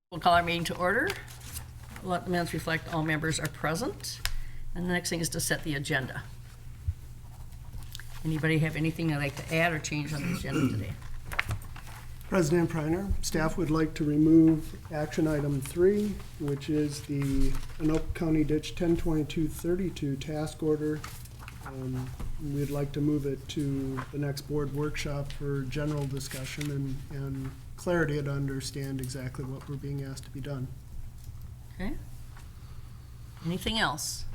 We'll call our meeting to order. Let the minutes reflect all members are present. And the next thing is to set the agenda. Anybody have anything they'd like to add or change on the agenda today? President Preiner, staff would like to remove action item 3, which is the Anoka County Ditch 102232 task order. We'd like to move it to the next board workshop for general discussion and clarity to understand exactly what we're being asked to be done. Okay. Anything else?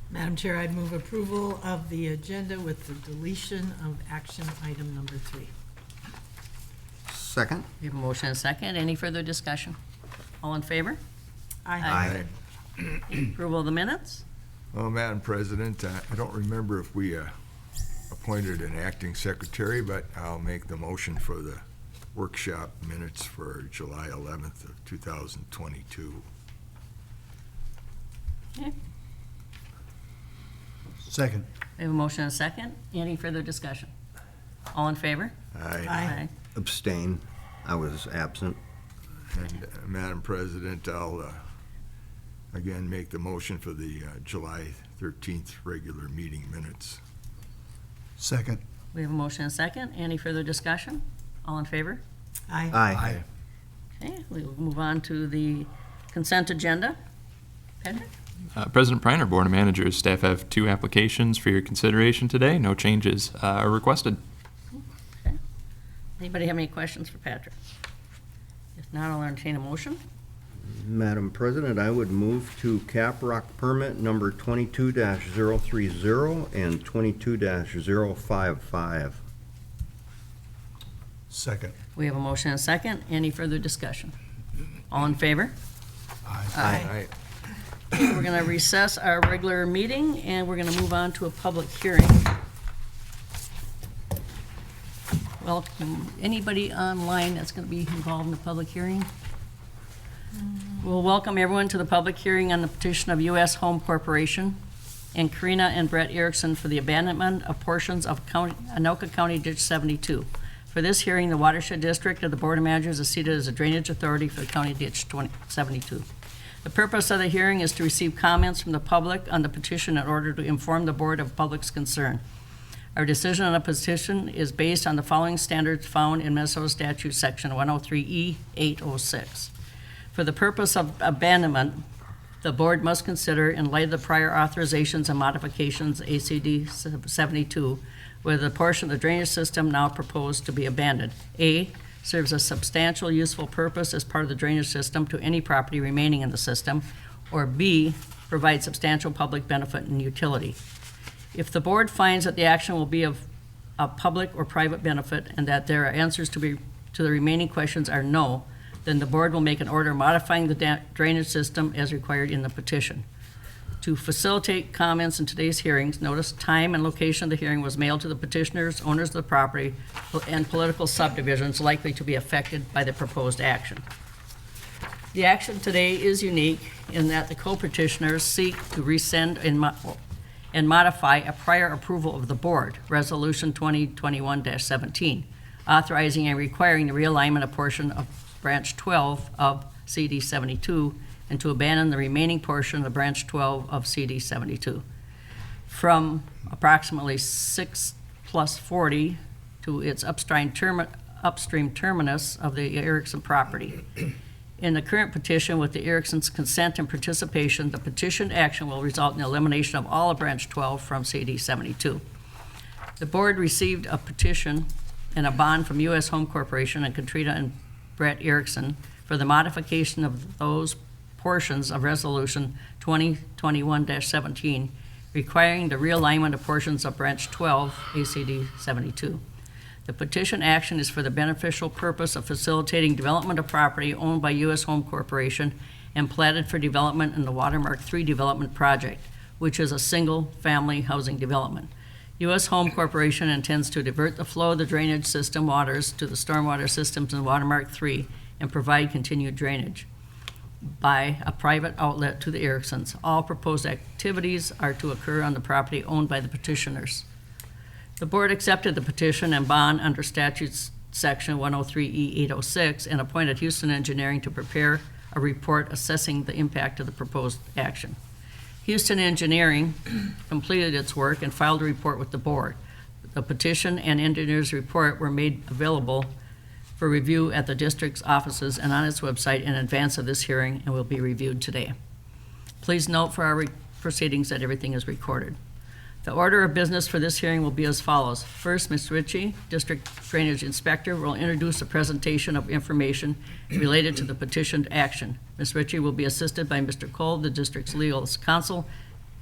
Madam Chair, I'd move approval of the agenda with the deletion of action item number 3. Second? We have a motion and a second. Any further discussion? All in favor? Aye. Approval of the minutes? Well, Madam President, I don't remember if we appointed an acting secretary, but I'll make the motion for the workshop minutes for July 11th of 2022. Okay. Second. We have a motion and a second. Any further discussion? All in favor? Aye. Abstain. I was absent. And Madam President, I'll again make the motion for the July 13th regular meeting minutes. Second. We have a motion and a second. Any further discussion? All in favor? Aye. Aye. Okay, we will move on to the consent agenda. Patrick? President Preiner, Board of Managers, staff have 2 applications for your consideration today. No changes are requested. Okay. Anybody have any questions for Patrick? If not, I'll entertain a motion. Madam President, I would move to Caprock permit number 22-030 and 22-055. Second. We have a motion and a second. Any further discussion? All in favor? Aye. We're going to recess our regular meeting, and we're going to move on to a public hearing. Welcome. Anybody online that's going to be involved in the public hearing? We'll welcome everyone to the public hearing on the petition of U.S. Home Corporation and Karina and Brett Erickson for the abandonment of portions of Anoka County Ditch 72. For this hearing, the Watershed District of the Board of Managers is seated as a drainage authority for the County Ditch 72. The purpose of the hearing is to receive comments from the public on the petition in order to inform the board of public's concern. Our decision on the petition is based on the following standards found in Minnesota Statute Section 103E806. For the purpose of abandonment, the board must consider, in light of the prior authorizations and modifications, ACD 72, whether the portion of the drainage system now proposed to be abandoned, A, serves a substantial useful purpose as part of the drainage system to any property remaining in the system, or B, provides substantial public benefit and utility. If the board finds that the action will be of public or private benefit and that there are answers to the remaining questions are no, then the board will make an order modifying the drainage system as required in the petition. To facilitate comments in today's hearings, notice time and location of the hearing was mailed to the petitioners, owners of the property, and political subdivisions likely to be affected by the proposed action. The action today is unique in that the co-petitioners seek to rescind and modify a prior approval of the board, Resolution 2021-17, authorizing and requiring the realignment of portion of Branch 12 of CD 72 and to abandon the remaining portion of Branch 12 of CD 72. From approximately 6+40 to its upstream terminus of the Erickson property. In the current petition, with the Erickson's consent and participation, the petitioned action will result in the elimination of all of Branch 12 from CD 72. The board received a petition and a bond from U.S. Home Corporation and Katrina and Brett Erickson for the modification of those portions of Resolution 2021-17, requiring the realignment of portions of Branch 12, ACD 72. The petition action is for the beneficial purpose of facilitating development of property owned by U.S. Home Corporation and platted for development in the Watermark 3 development project, which is a single-family housing development. U.S. Home Corporation intends to divert the flow of the drainage system waters to the stormwater systems in Watermark 3 and provide continued drainage by a private outlet to the Ericksons. All proposed activities are to occur on the property owned by the petitioners. The board accepted the petition and bond under statutes Section 103E806, and appointed Houston Engineering to prepare a report assessing the impact of the proposed action. Houston Engineering completed its work and filed a report with the board. The petition and engineer's report were made available for review at the district's offices and on its website in advance of this hearing and will be reviewed today. Please note for our proceedings that everything is recorded. The order of business for this hearing will be as follows. First, Ms. Ritchie, District Drainage Inspector, will introduce a presentation of information related to the petitioned action. Ms. Ritchie will be assisted by Mr. Cole, the district's legal counsel,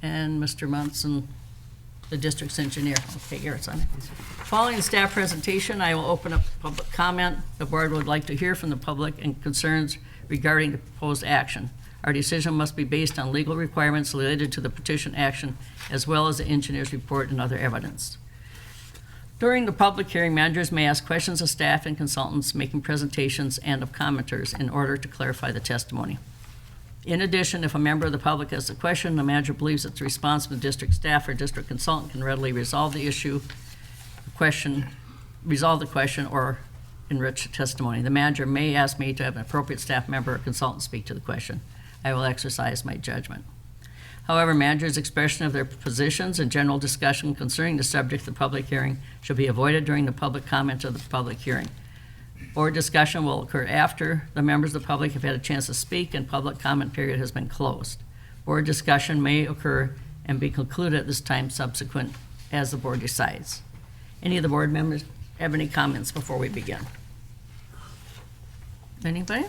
and Mr. Munson, the district's engineer. Okay, here it's on. Following the staff presentation, I will open up public comment. The board would like to hear from the public and concerns regarding the proposed action. Our decision must be based on legal requirements related to the petition action, as well as the engineer's report and other evidence. During the public hearing, managers may ask questions of staff and consultants making presentations and of commenters in order to clarify the testimony. In addition, if a member of the public has a question, the manager believes it's the response from the district staff or district consultant can readily resolve the question, or enrich the testimony. The manager may ask me to have an appropriate staff member or consultant speak to the question. I will exercise my judgment. However, managers' expression of their positions and general discussion concerning the subject of the public hearing should be avoided during the public comment of the public hearing. Board discussion will occur after the members of the public have had a chance to speak and public comment period has been closed. Board discussion may occur and be concluded at this time subsequent as the board decides. Any of the board members have any comments before we begin? Anybody?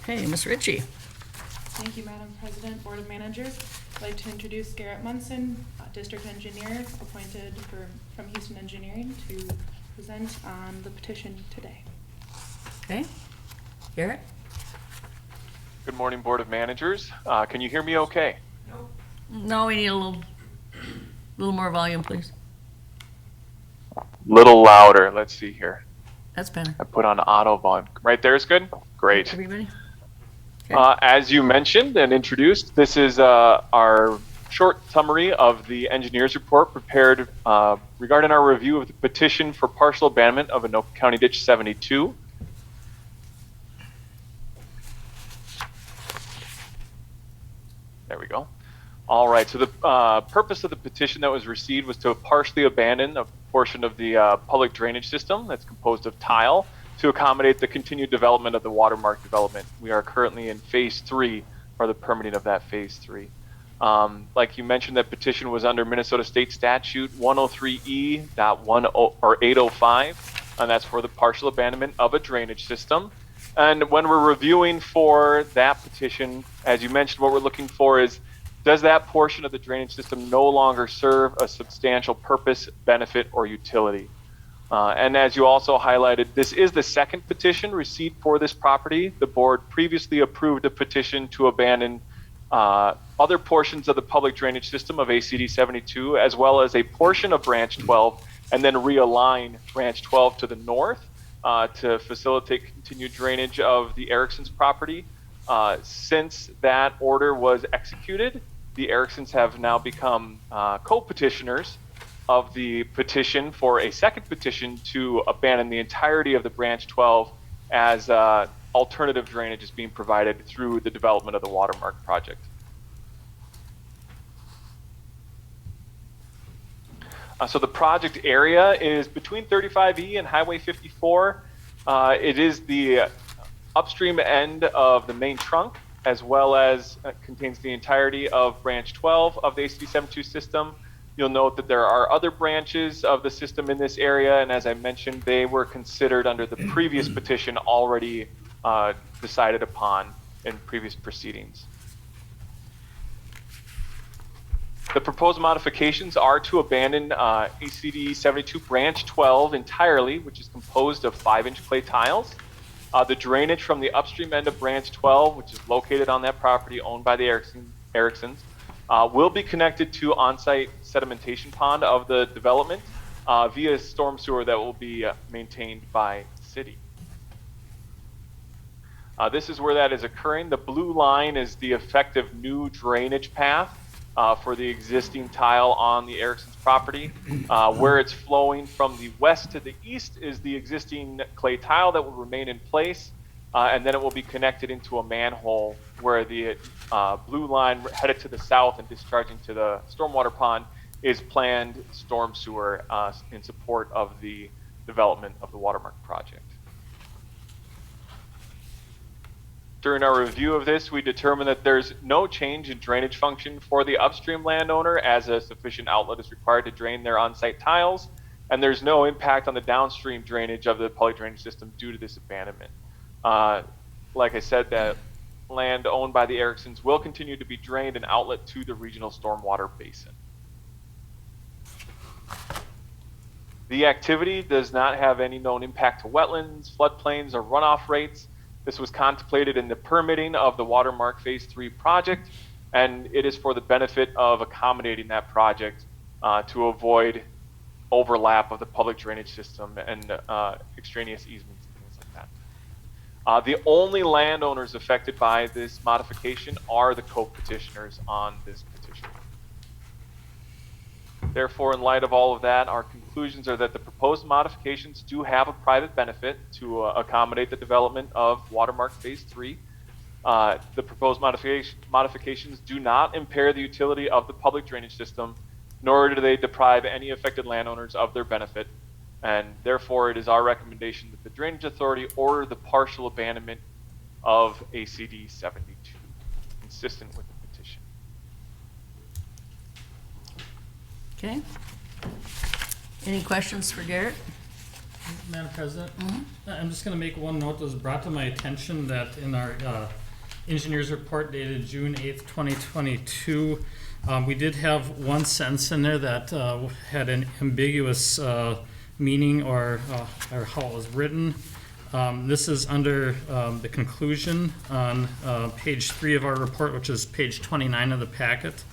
Okay, Ms. Ritchie. Thank you, Madam President, Board of Managers. I'd like to introduce Garrett Munson, District Engineer appointed from Houston Engineering to present on the petition today. Okay. Garrett? Good morning, Board of Managers. Can you hear me okay? No, we need a little more volume, please. Little louder. Let's see here. That's better. I put on auto volume. Right there is good? Great. Everybody? As you mentioned and introduced, this is our short summary of the engineer's report prepared regarding our review of the petition for partial abandonment of Anoka County Ditch 72. There we go. All right, so the purpose of the petition that was received was to partially abandon a portion of the public drainage system that's composed of tile to accommodate the continued development of the watermark development. We are currently in phase 3, or the permitting of that phase 3. Like you mentioned, that petition was under Minnesota State Statute 103E.805, and that's for the partial abandonment of a drainage system. And when we're reviewing for that petition, as you mentioned, what we're looking for is, does that portion of the drainage system no longer serve a substantial purpose, benefit, or utility? And as you also highlighted, this is the second petition received for this property. The board previously approved a petition to abandon other portions of the public drainage system of ACD 72, as well as a portion of branch 12, and then realign branch 12 to the north to facilitate continued drainage of the Erickson's property. Since that order was executed, the Ericksons have now become co-petitioners of the petition for a second petition to abandon the entirety of the branch 12 as alternative drainage is being provided through the development of the Watermark project. So the project area is between 35E and Highway 54. It is the upstream end of the main trunk, as well as contains the entirety of branch 12 of the ACD72 system. You'll note that there are other branches of the system in this area, and as I mentioned, they were considered under the previous petition already decided upon in previous proceedings. The proposed modifications are to abandon ACD 72 branch 12 entirely, which is composed of 5-inch clay tiles. The drainage from the upstream end of branch 12, which is located on that property owned by the Ericksons, will be connected to on-site sedimentation pond of the development via storm sewer that will be maintained by the city. This is where that is occurring. The blue line is the effective new drainage path for the existing tile on the Erickson's property. Where it's flowing from the west to the east is the existing clay tile that will remain in place, and then it will be connected into a manhole where the blue line headed to the south and discharging to the stormwater pond is planned storm sewer in support of the development of the Watermark project. During our review of this, we determined that there's no change in drainage function for the upstream landowner, as a sufficient outlet is required to drain their on-site tiles, and there's no impact on the downstream drainage of the public drainage system due to this abandonment. Like I said, that land owned by the Ericksons will continue to be drained and outlet to the regional stormwater basin. The activity does not have any known impact to wetlands, floodplains, or runoff rates. This was contemplated in the permitting of the Watermark Phase 3 project, and it is for the benefit of accommodating that project to avoid overlap of the public drainage system and extraneous easements and things like that. The only landowners affected by this modification are the co-petitioners on this petition. Therefore, in light of all of that, our conclusions are that the proposed modifications do have a private benefit to accommodate the development of Watermark Phase 3. The proposed modifications do not impair the utility of the public drainage system, nor do they deprive any affected landowners of their benefit. And therefore, it is our recommendation that the Drainage Authority order the partial abandonment of ACD 72, consistent with the petition. Okay. Any questions for Garrett? Madam President, I'm just going to make one note that was brought to my attention that in our engineer's report dated June 8th, 2022, we did have one sentence in there that had an ambiguous meaning or how it was written. This is under the conclusion on page 3 of our report, which is page 29 of the packet.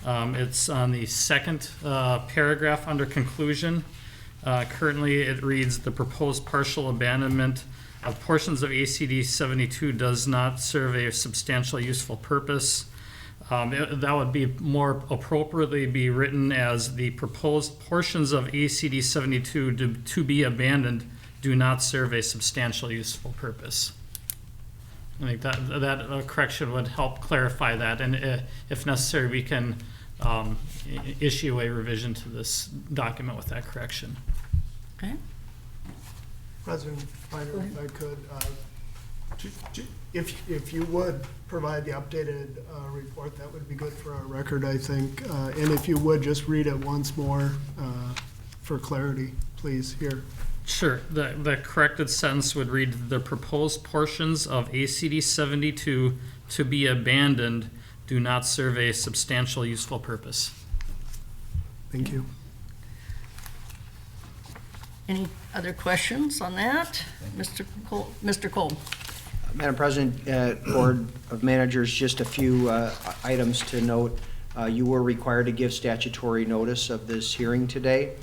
It's on the second paragraph under conclusion. Currently, it reads, the proposed partial abandonment of portions of ACD 72 does not serve a substantial useful purpose. That would be more appropriately be written as the proposed portions of ACD 72 to be abandoned do not serve a substantial useful purpose. I think that correction would help clarify that, and if necessary, we can issue a revision to this document with that correction. Okay. President Reiner, if I could, if you would provide the updated report, that would be good for our record, I think. And if you would, just read it once more for clarity, please, here. Sure. The corrected sentence would read, the proposed portions of ACD 72 to be abandoned do not serve a substantial useful purpose. Thank you. Any other questions on that? Mr. Cole? Madam President, Board of Managers, just a few items to note. You were required to give statutory notice of this hearing today.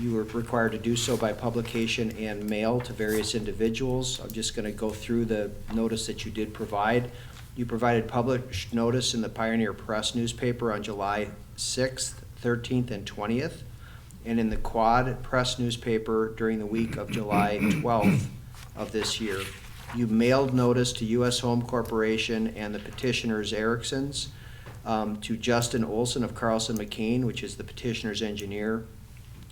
You were required to do so by publication and mail to various individuals. I'm just going to go through the notice that you did provide. You provided published notice in the Pioneer Press newspaper on July 6th, 13th, and 20th, and in the Quad Press newspaper during the week of July 12th of this year. You mailed notice to U.S. Home Corporation and the petitioners Ericksons, to Justin Olson of Carlson McCain, which is the petitioner's engineer,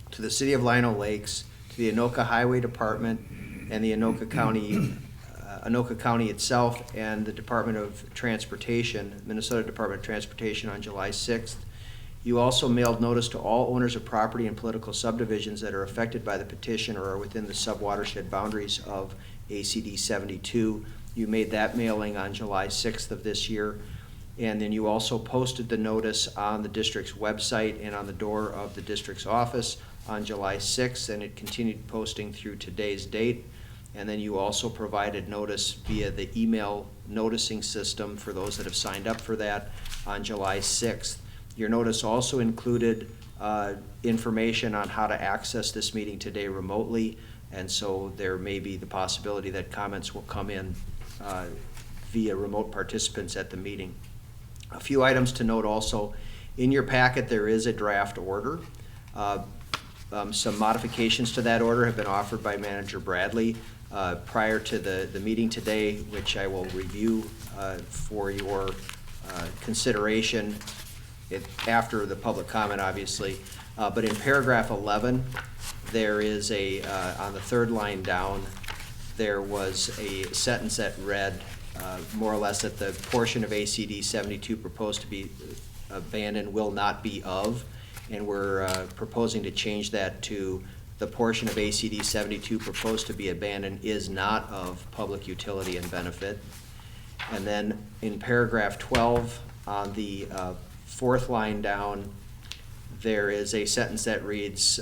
to the City of Lino Lakes, to the Anoka Highway Department, and the Anoka County itself, and the Department of Transportation, Minnesota Department of Transportation, on July 6th. You also mailed notice to all owners of property and political subdivisions that are affected by the petition or are within the sub-watershed boundaries of ACD 72. You made that mailing on July 6th of this year. And then you also posted the notice on the district's website and on the door of the district's office on July 6th, and it continued posting through today's date. And then you also provided notice via the email noticing system for those that have signed up for that on July 6th. Your notice also included information on how to access this meeting today remotely, and so there may be the possibility that comments will come in via remote participants at the meeting. A few items to note also. In your packet, there is a draft order. Some modifications to that order have been offered by Manager Bradley prior to the meeting today, which I will review for your consideration after the public comment, obviously. But in paragraph 11, there is on the third line down, there was a sentence that read more or less that the portion of ACD 72 proposed to be abandoned will not be of, and we're proposing to change that to the portion of ACD 72 proposed to be abandoned is not of public utility and benefit. And then in paragraph 12, on the fourth line down, there is a sentence that reads,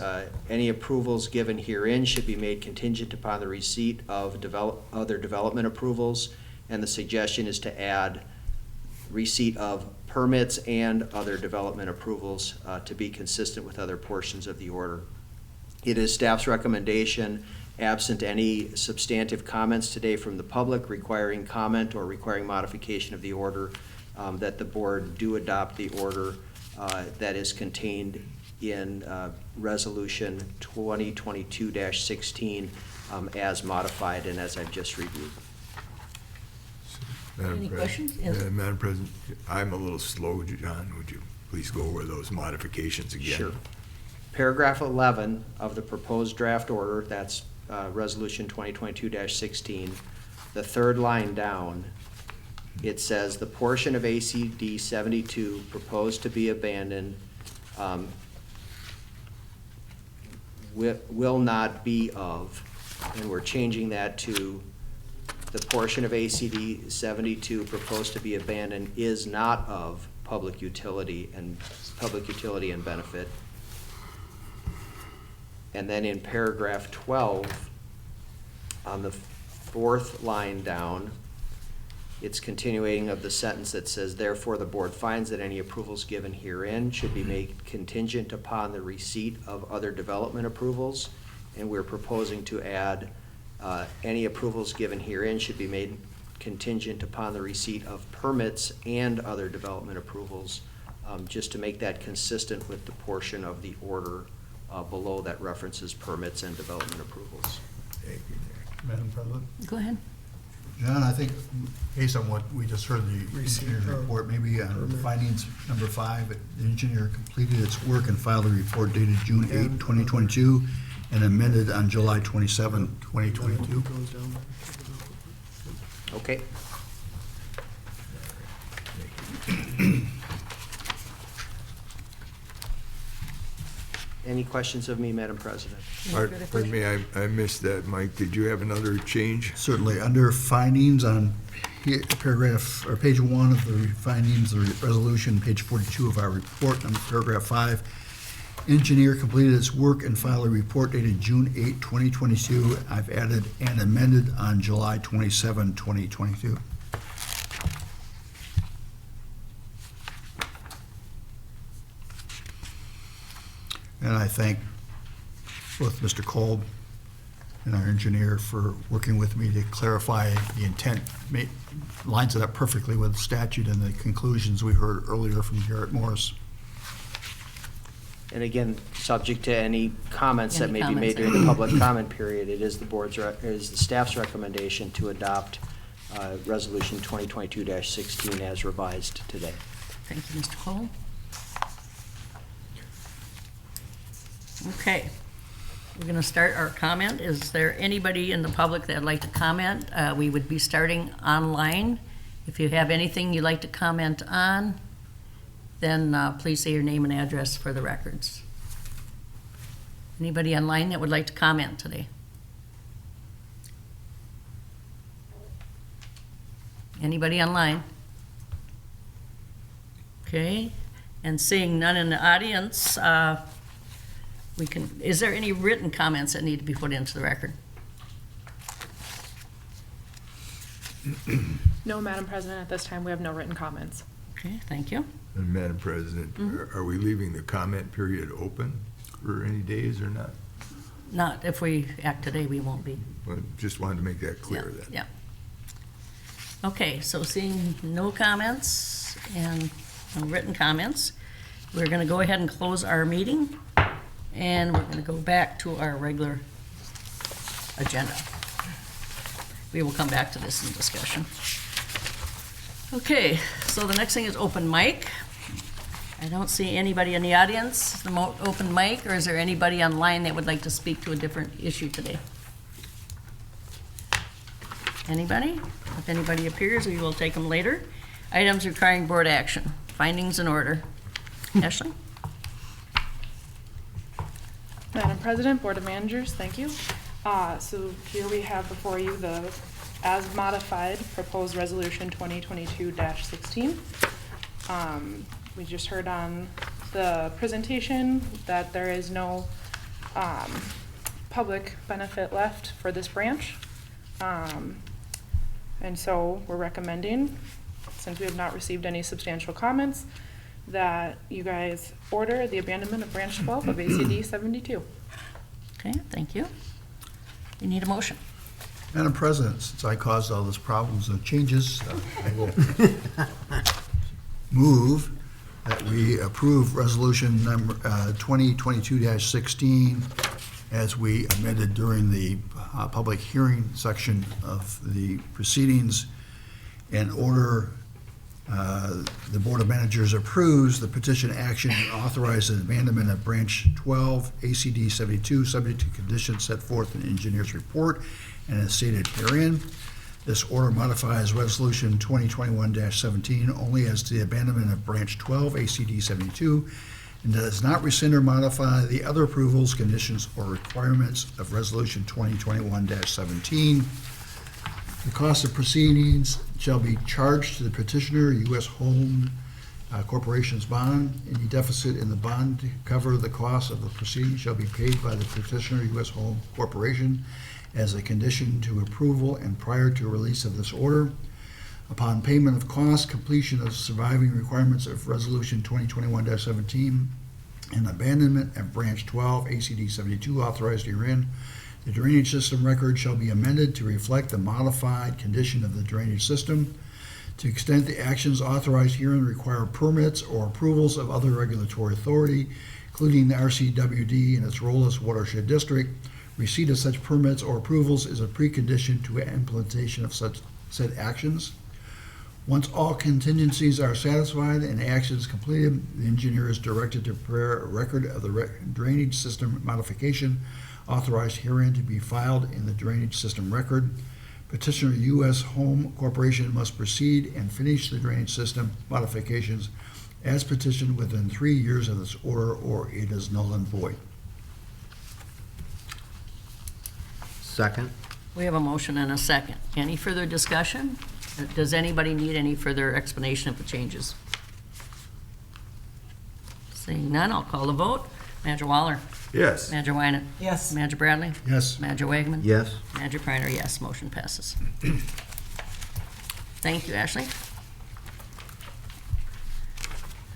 any approvals given herein should be made contingent upon the receipt of other development approvals, and the suggestion is to add receipt of permits and other development approvals to be consistent with other portions of the order. It is staff's recommendation, absent any substantive comments today from the public requiring comment or requiring modification of the order, that the board do adopt the order that is contained in Resolution 2022-16 as modified and as I've just reviewed. Any questions? Yes. Madam President, I'm a little slow, John. Would you please go over those modifications again? Sure. Paragraph 11 of the proposed draft order, that's Resolution 2022-16, the third line down, it says the portion of ACD 72 proposed to be abandoned will not be of, and we're changing that to the portion of ACD 72 proposed to be abandoned is not of public utility and benefit. And then in paragraph 12, on the fourth line down, it's continuing of the sentence that says, therefore the board finds that any approvals given herein should be made contingent upon the receipt of other development approvals. And we're proposing to add any approvals given herein should be made contingent upon the receipt of permits and other development approvals, just to make that consistent with the portion of the order below that references permits and development approvals. Thank you, Nick. Madam President? Go ahead. John, I think based on what we just heard, the engineer's report, maybe on findings number 5, the engineer completed its work and filed a report dated June 8, 2022, and amended on July 27, 2022. Okay. Any questions of me, Madam President? Pardon me, I missed that. Mike, did you have another change? Certainly, under findings on paragraph, or page 1 of the findings, the resolution, page 42 of our report, under paragraph 5, engineer completed its work and filed a report dated June 8, 2022. I've added and amended on July 27, 2022. And I thank both Mr. Kolb and our engineer for working with me to clarify the intent, lines it up perfectly with the statute and the conclusions we heard earlier from Garrett Morris. And again, subject to any comments that Any may be made comments. during the public comment period, it is the staff's recommendation to adopt Resolution 2022-16 as revised today. Thank you, Mr. Cole. Okay, we're going to start our comment. Is there anybody in the public that'd like to comment? We would be starting online. If you have anything you'd like to comment on, then please say your name and address for the records. Anybody online that would like to comment today? Anybody online? Okay, and seeing none in the audience, is there any written comments that need to be put into the record? No, Madam President, at this time, we have no written comments. Okay, thank you. And Madam President, are we leaving the comment period open for any days or not? Not if we act today, we won't be. Well, just wanted to make that clear Yeah, then. yeah. Okay, so seeing no comments, comments and no written comments. We're going to go ahead and close our meeting, and we're going to go back to our regular agenda. We will come back to this in discussion. Okay, so the next thing is open mic. I don't see anybody in the audience, open mic, or is there anybody online that would like to speak to a different issue today? Anybody? If anybody appears, we will take them later. Items requiring board action, findings in order. Ashley? Madam President, Board of Managers, thank you. So here we have before you the as modified proposed resolution 2022-16. We just heard on the presentation that there is no public benefit left for this branch. And so we're recommending, since we have not received any substantial comments, that you guys order the abandonment of branch 12 of ACD 72. Okay, thank you. You need a motion. Madam President, since I caused all these problems and changes, I will move that we approve resolution number 2022-16 as we amended during the public hearing section of the proceedings, and order the Board of Managers approves the petition action and authorizes abandonment of branch 12 ACD 72 subject to conditions set forth in the engineer's report and as stated herein. This order modifies resolution 2021-17 only as to the abandonment of branch 12 ACD 72 and does not rescind or modify the other approvals, conditions, or requirements of resolution 2021-17. The cost of proceedings shall be charged to the petitioner, U.S. Home Corporation's bond. Any deficit in the bond to cover the cost of the proceedings shall be paid by the petitioner, U.S. Home Corporation, as a condition to approval and prior to release of this order. Upon payment of costs, completion of surviving requirements of resolution 2021-17, and abandonment of branch 12 ACD 72 authorized herein, the drainage system record shall be amended to reflect the modified condition of the drainage system. To the extent the actions authorized herein require permits or approvals of other regulatory authority, including the RCWD and its role as Watershed District, receipt of such permits or approvals is a precondition to implementation of such said actions. Once all contingencies are satisfied and actions completed, the engineer is directed to prepare a record of the drainage system modification authorized herein to be filed in the drainage system record. Petitioner U.S. Home Corporation must proceed and finish the drainage system modifications as petitioned within 3 years of this order, or it is null and void. Second. We have a motion and a second. Any further discussion? Does anybody need any further explanation of the changes? Seeing none, I'll call the vote. Manager Waller? Yes. Manager Wynant? Yes. Manager Bradley? Yes. Manager Wagman? Yes. Manager Kreiner, yes. Motion passes. Thank you, Ashley.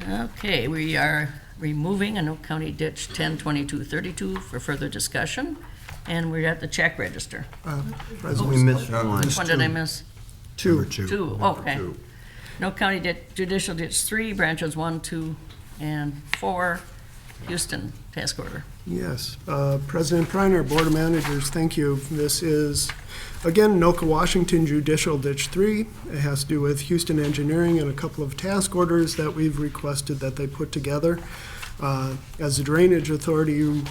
Okay, we are removing an Oak County ditch 102232 for further discussion, and we're at the check register. President, We missed one. Which one did I miss? two. Two, okay. No County Judicial Ditch 3, branches 1, 2, and 4, Houston task order. Yes, President Preiner, Board of Managers, thank you. This is, again, Anoka, Washington Judicial Ditch 3. It has to do with Houston Engineering and a couple of task orders that we've requested that they put together. As the Drainage Authority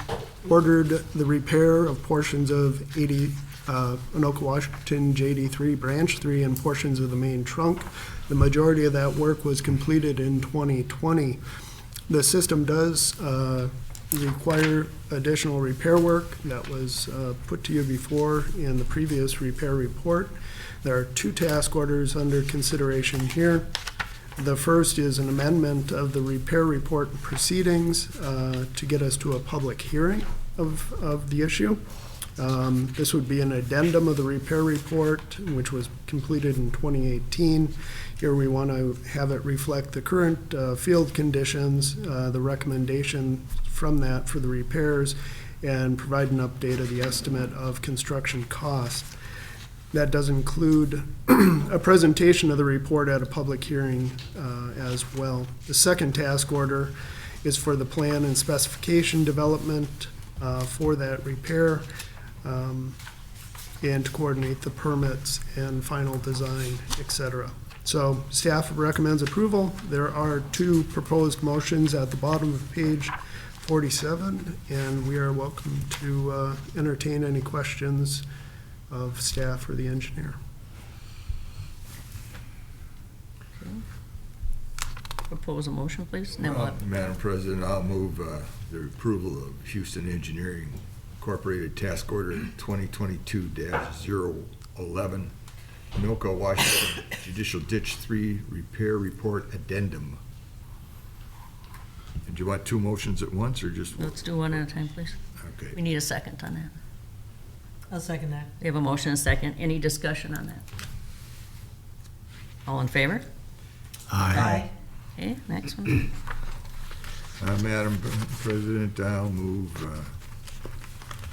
ordered the repair of portions of Anoka, Washington JD3 Branch 3 and portions of the main trunk. The majority of that work was completed in 2020. The system does require additional repair work that was put to you before in the previous repair report. There are two task orders under consideration here. The first is an amendment of the repair report proceedings to get us to a public hearing of the issue. This would be an addendum of the repair report, which was completed in 2018. Here we want to have it reflect the current field conditions, the recommendation from that for the repairs, and provide an update of the estimate of construction cost. That does include a presentation of the report at a public hearing as well. The second task order is for the plan and specification development for that repair and to coordinate the permits and final design, et cetera. So staff recommends approval. There are 2 proposed motions at the bottom of page 47, and we are welcome to entertain any questions of staff or the engineer. Propose a motion, please. And then we'll have- Madam President, I'll move the approval of Houston Engineering Incorporated Task Order 2022-011, Anoka, Washington Judicial Ditch 3 Repair Report Addendum. And do you want 2 motions at once, or just one? Let's do one at a time, please. We Okay. need a second on that. I'll second that. We have a motion and a second. Any discussion on that? All in favor? Aye. Okay, next one. Madam President, I'll move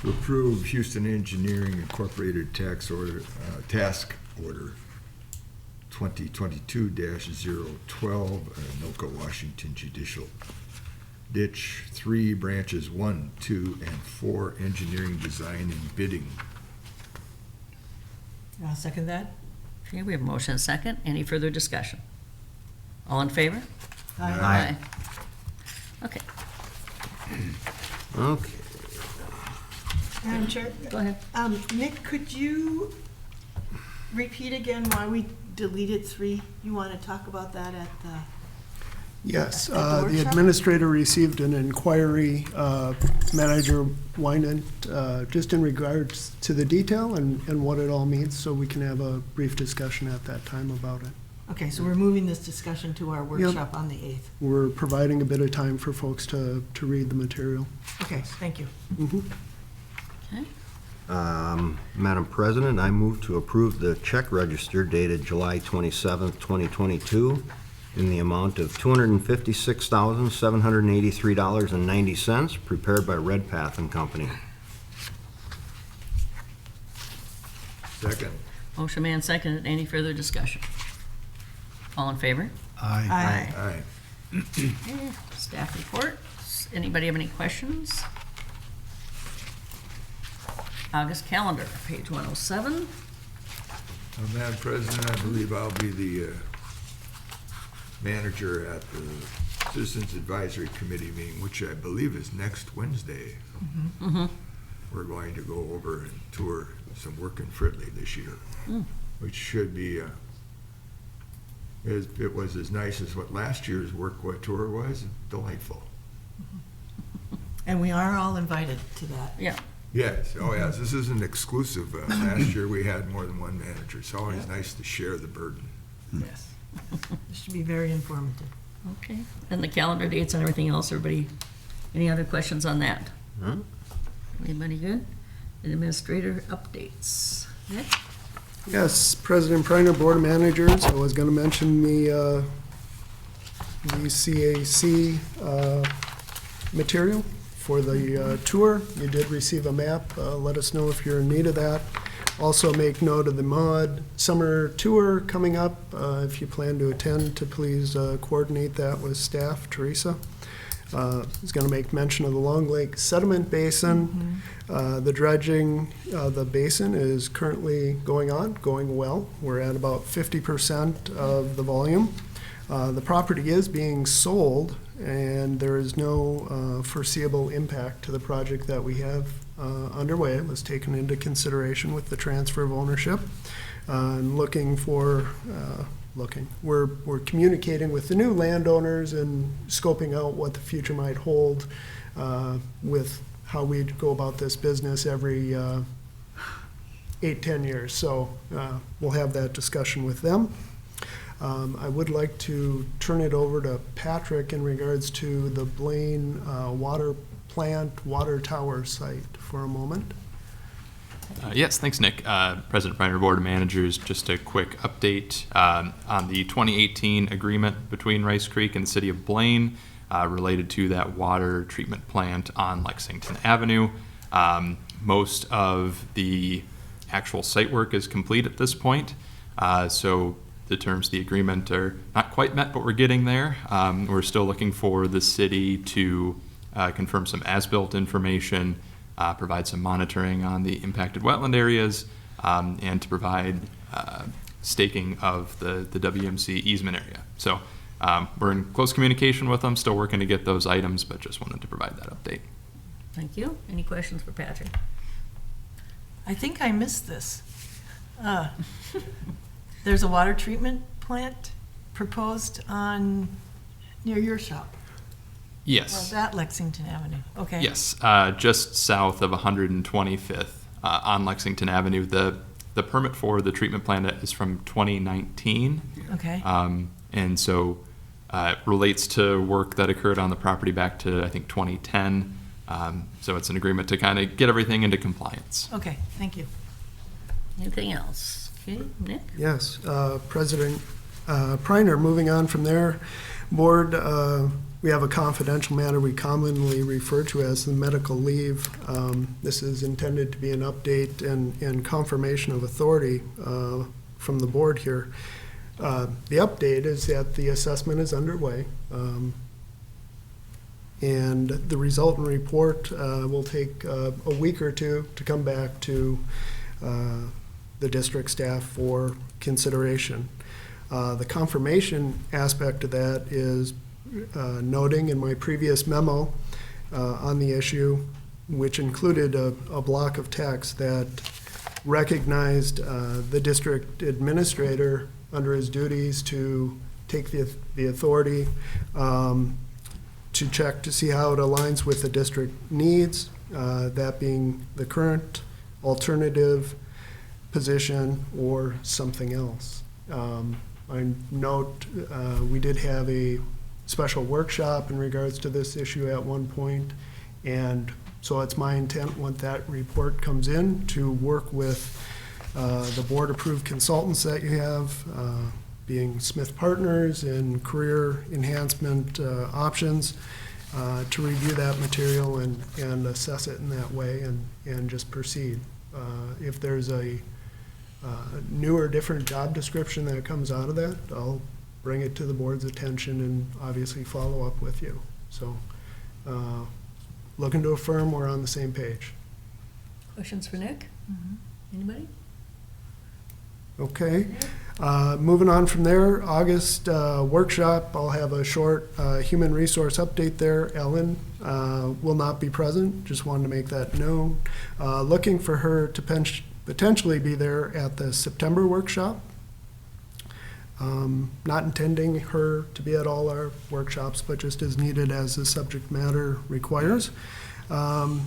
to approve Houston Engineering Incorporated Task Order 2022-012, Anoka, Washington Judicial Ditch 3 Branches 1, 2, and 4 Engineering Design and Bidding. I'll second that. Okay, we have a motion and a second. Any further discussion? All in favor? Aye. Okay, Okay. Madam Chair, go ahead. Nick, could you repeat again why we deleted 3? You want to talk about that at the... Yes, At the the workshop? administrator received an inquiry, Manager Wynant, just in regards to the detail and what it all means, so we can have a brief discussion at that time about it. Okay, so we're moving this discussion to our workshop on the 8th. We're providing a bit of time for folks to read the material. Okay, thank you. Okay, Madam President, I move to approve the check register dated July 27th, 2022, in the amount of $256,783.90, prepared by Redpath and Company. Second. motion made and seconded. Any further discussion? All in favor? Aye. Aye. Okay, staff reports. Anybody have any questions? August calendar, page 107. Madam President, I believe I'll be the manager at the Citizens Advisory Committee meeting, which I believe is next Wednesday. We're going to go over and tour some work in Fridley this year, which should be, it was as nice as what last year's work tour was, delightful. And we are all invited to that. Yeah, Yes, oh yes, this isn't exclusive. Last year, we had more than one manager. It's always nice to share the burden. Yes. This should be very informative. okay. And the calendar dates and everything else, everybody, any other questions on that? Huh? Anybody good? Administrator updates. Nick? Yes, President Preiner, Board of Managers, I was gonna mention the CAC material for the tour. You did receive a map. Let us know if you're in need of that. Also make note of the MOD summer tour coming up. If you plan to attend, to please coordinate that with staff. Teresa is going to make mention of the Long Lake Sediment Basin. The dredging of the basin is currently going well. We're at about 50% of the volume. The property is being sold, and there is no foreseeable impact to the project that we have underway. It was taken into consideration with the transfer of ownership. And we're communicating with the new landowners and scoping out what the future might hold with how we'd go about this business every 8-10 years. So we'll have that discussion with them. I would like to turn it over to Patrick in regards to the Blaine water plant, water tower site for a moment. Yes, thanks, Nick. President Preiner, Board of Managers, just a quick update on the 2018 agreement between Rice Creek and the City of Blaine related to that water treatment plant on Lexington Avenue. Most of the actual site work is complete at this point. So the terms of the agreement are not quite met, but we're getting there. We're still looking for the city to confirm some as-built information, provide some monitoring on the impacted wetland areas, and to provide staking of the WMC easement area. So we're in close communication with them, still working to get those items, but just wanted to provide that update. Thank you. Any questions for Patrick? I think I missed this. There's a water treatment plant proposed near your shop. Yes. At Lexington Avenue, okay. Yes, just south of 125th on Lexington Avenue. The permit for the treatment plant is from 2019. Okay, And so it relates to work that occurred on the property back to, I think, 2010. So it's an agreement to kind of get everything into compliance. okay, thank you. Anything else? Okay, Nick? Yes, President Preiner, moving on from there, Board, we have a confidential matter we commonly refer to as the medical leave. This is intended to be an update and confirmation of authority from the board here. The update is that the assessment is underway, and the resultant report will take a week or two to come back to the district staff for consideration. The confirmation aspect of that is noting in my previous memo on the issue, which included a block of text that recognized the district administrator under his duties to take the authority to check to see how it aligns with the district needs, that being the current alternative position or something else. I note we did have a special workshop in regards to this issue at one point, and so it's my intent, once that report comes in, to work with the board-approved consultants that you have, being Smith Partners and Career Enhancement Options, to review that material and assess it in that way and just proceed. If there's a new or different job description that comes out of that, I'll bring it to the board's attention and obviously follow up with you. So, looking to affirm we're on the same page. Questions for Nick? Anybody? Okay. Moving on from there, August workshop, I'll have a short human resource update there. Ellen will not be present, just wanted to make that known. Looking for her to potentially be there at the September workshop. Not intending her to be at all our workshops, but just as needed as the subject matter requires. The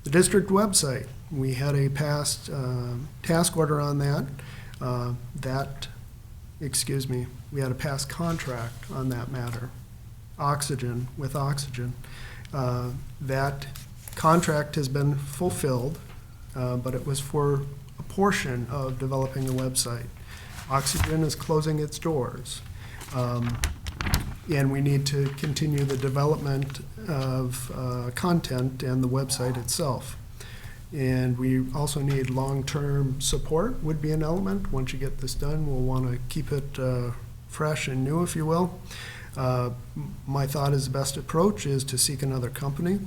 district website, we had a past task order on that. We had a past contract on that matter, with Oxygen. That contract has been fulfilled, but it was for a portion of developing the website. Oxygen is closing its doors, and we need to continue the development of content and the website itself. And we also need long-term support, would be an element. Once you get this done, we'll want to keep it fresh and new, if you will. My thought is the best approach is to seek another company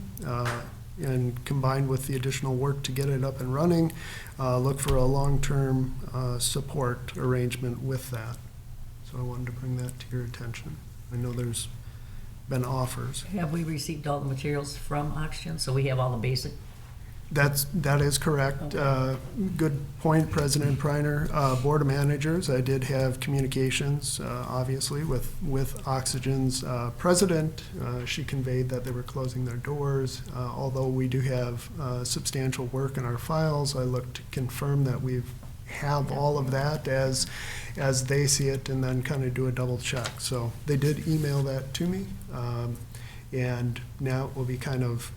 and combined with the additional work to get it up and running, look for a long-term support arrangement with that. So I wanted to bring that to your attention. I know there's been offers. Have we received all the materials from Oxygen, so we have all the basic? That is correct. Good point, President Preiner. Board of Managers, I did have communications, obviously, with Oxygen's president. She conveyed that they were closing their doors. Although we do have substantial work in our files, I looked to confirm that we have all of that as they see it, and then kind of do a double check. So they did email that to me, and now it will be kind of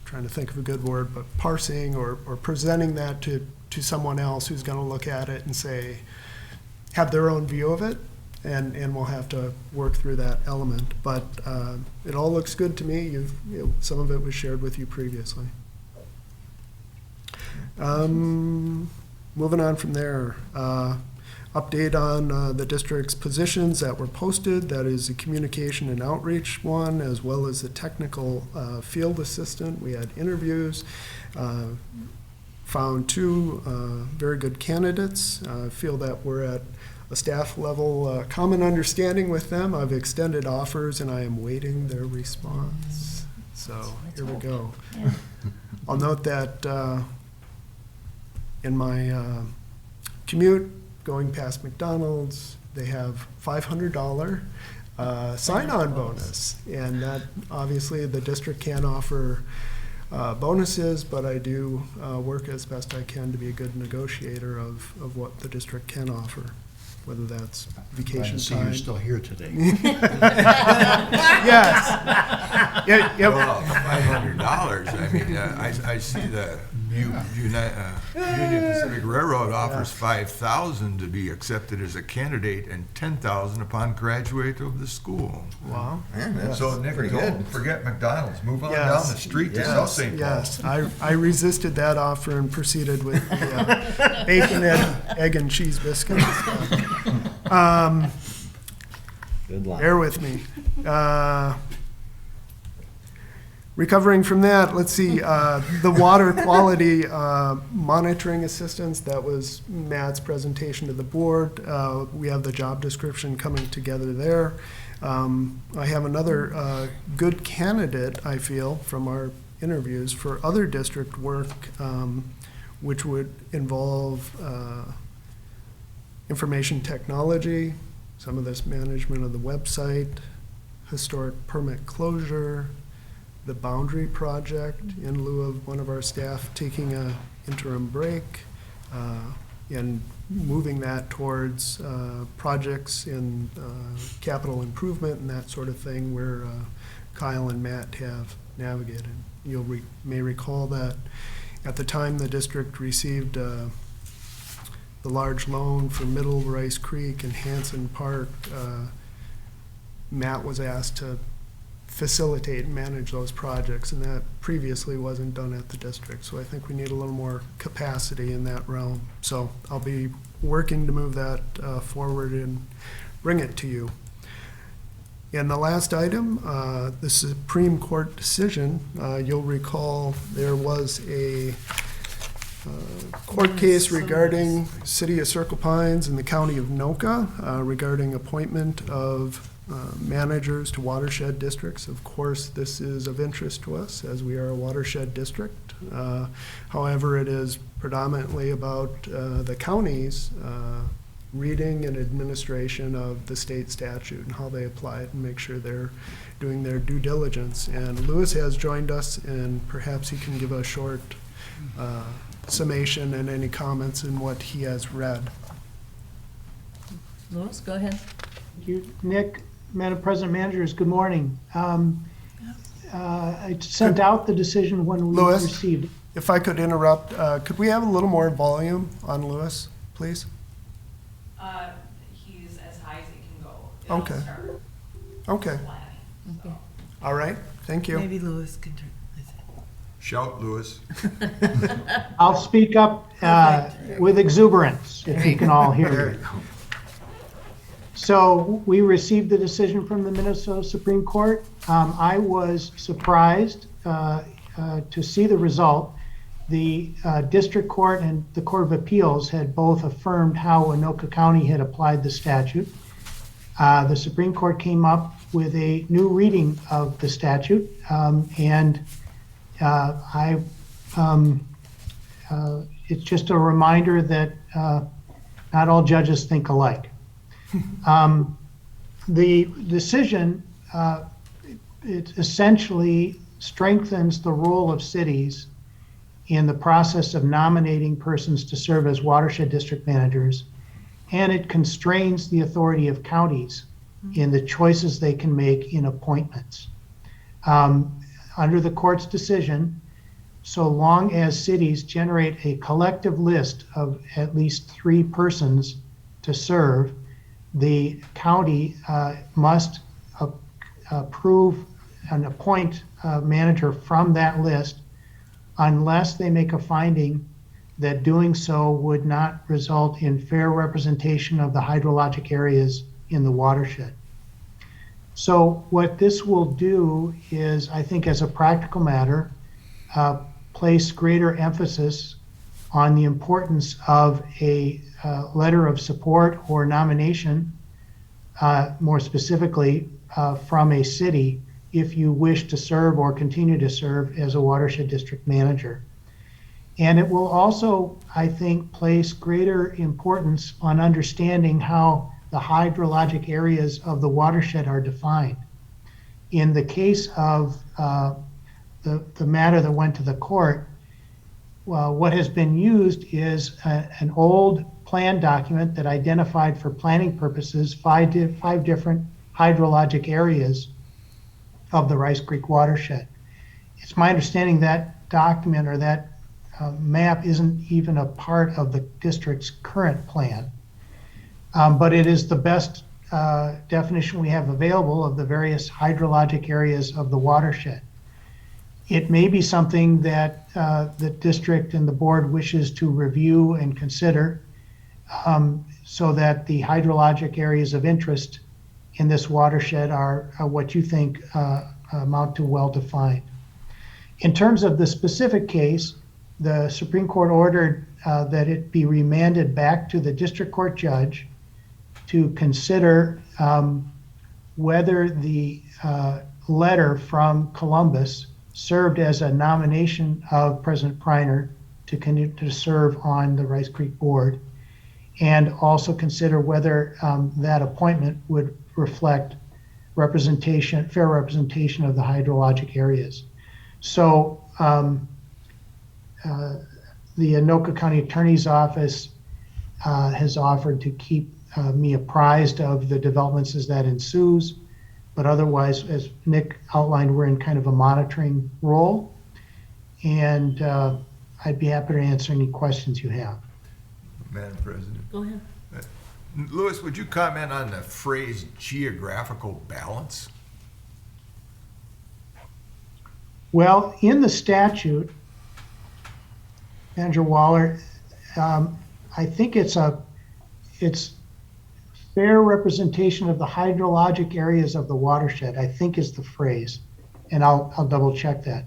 trying to think of a good word, but parsing or presenting that to someone else who's going to look at it and say, have their own view of it, and we'll have to work through that element. But it all looks good to me. Some of it was shared with you previously. Moving on from there, update on the district's positions that were posted. That is the communication and outreach one, as well as the technical field assistant. We had interviews, found two very good candidates. Feel that we're at a staff level common understanding with them. I've extended offers and I am waiting their response. So here we go. I'll note that in my commute going past McDonald's, they have $500 sign-on bonus. And that, obviously, the district can't offer bonuses, but I do work as best I can to be a good negotiator of what the district can offer, whether that's Glad vacation to see time. you're still here today. Yes. Yeah, yep. Well, $500, I mean, I see the Union Pacific Railroad offers $5,000 to be accepted as a candidate and $10,000 upon graduate of the school. Wow. So Nick, don't forget McDonald's, move on down Yes. the street to South St. Paul. Yes, I resisted that offer and proceeded with the bacon, egg, and cheese biscuits. Good luck. Bear with me. Recovering from that, let's see, the water quality monitoring assistance, that was Matt's presentation to the board. We have the job description coming together there. I have another good candidate, I feel, from our interviews for other district work, which would involve information technology, some of this management of the website, historic permit closure, the boundary project in lieu of one of our staff taking a interim break, and moving that towards projects in capital improvement and that sort of thing where Kyle and Matt have navigated. You may recall that at the time the district received the large loan for Middle Rice Creek and Hanson Park, Matt was asked to facilitate and manage those projects, and that previously wasn't done at the district. So I think we need a little more capacity in that realm. So I'll be working to move that forward and bring it to you. And the last item, the Supreme Court decision. You'll recall there was a court case regarding City of Circle Pines and the County of Noka regarding appointment of managers to watershed districts. Of course, this is of interest to us as we are a watershed district. However, it is predominantly about the county's reading and administration of the state statute and how they apply it and make sure they're doing their due diligence. And Lewis has joined us, and perhaps he can give a short summation and any comments in what he has read. Louis, go ahead. Thank you, Nick. Madam President, Managers, good morning. I sent out the decision when we Louis? received it. If I could interrupt, could we have a little more volume on Lewis, please? He's as high as he can go. Okay. Okay. Okay. All right, thank you. Maybe Louis can turn. Shout, Lewis. I'll speak up with exuberance, if you can all hear me. So we received the decision from the Minnesota Supreme Court. I was surprised to see the result. The District Court and the Court of Appeals had both affirmed how Anoka County had applied the statute. The Supreme Court came up with a new reading of the statute, and it's just a reminder that not all judges think alike. The decision, it essentially strengthens the role of cities in the process of nominating persons to serve as watershed district managers, and it constrains the authority of counties in the choices they can make in appointments. Under the court's decision, so long as cities generate a collective list of at least 3 persons to serve, the county must approve and appoint a manager from that list unless they make a finding that doing so would not result in fair representation of the hydrologic areas in the watershed. So what this will do is, I think as a practical matter, place greater emphasis on the importance of a letter of support or nomination, more specifically, from a city if you wish to serve or continue to serve as a watershed district manager. And it will also, I think, place greater importance on understanding how the hydrologic areas of the watershed are defined. In the case of the matter that went to the court, well, what has been used is an old plan document that identified for planning purposes five different hydrologic areas of the Rice Creek watershed. It's my understanding that document or that map isn't even a part of the district's current plan, but it is the best definition we have available of the various hydrologic areas of the watershed. It may be something that the district and the board wishes to review and consider so that the hydrologic areas of interest in this watershed are what you think amount to well-defined. In terms of the specific case, the Supreme Court ordered that it be remanded back to the district court judge to consider whether the letter from Columbus served as a nomination of President Preiner to continue to serve on the Rice Creek board, and also consider whether that appointment would reflect representation, fair representation of the hydrologic areas. So the Anoka County Attorney's Office has offered to keep me apprised of the developments as that ensues. But otherwise, as Nick outlined, we're in kind of a monitoring role. And I'd be happy to answer any questions you have. Madam President. Go ahead. Louis, would you comment on the phrase geographical balance? Well, in the statute, Manager Waller, I think it's fair representation of the hydrologic areas of the watershed, I think is the phrase, and I'll double check that.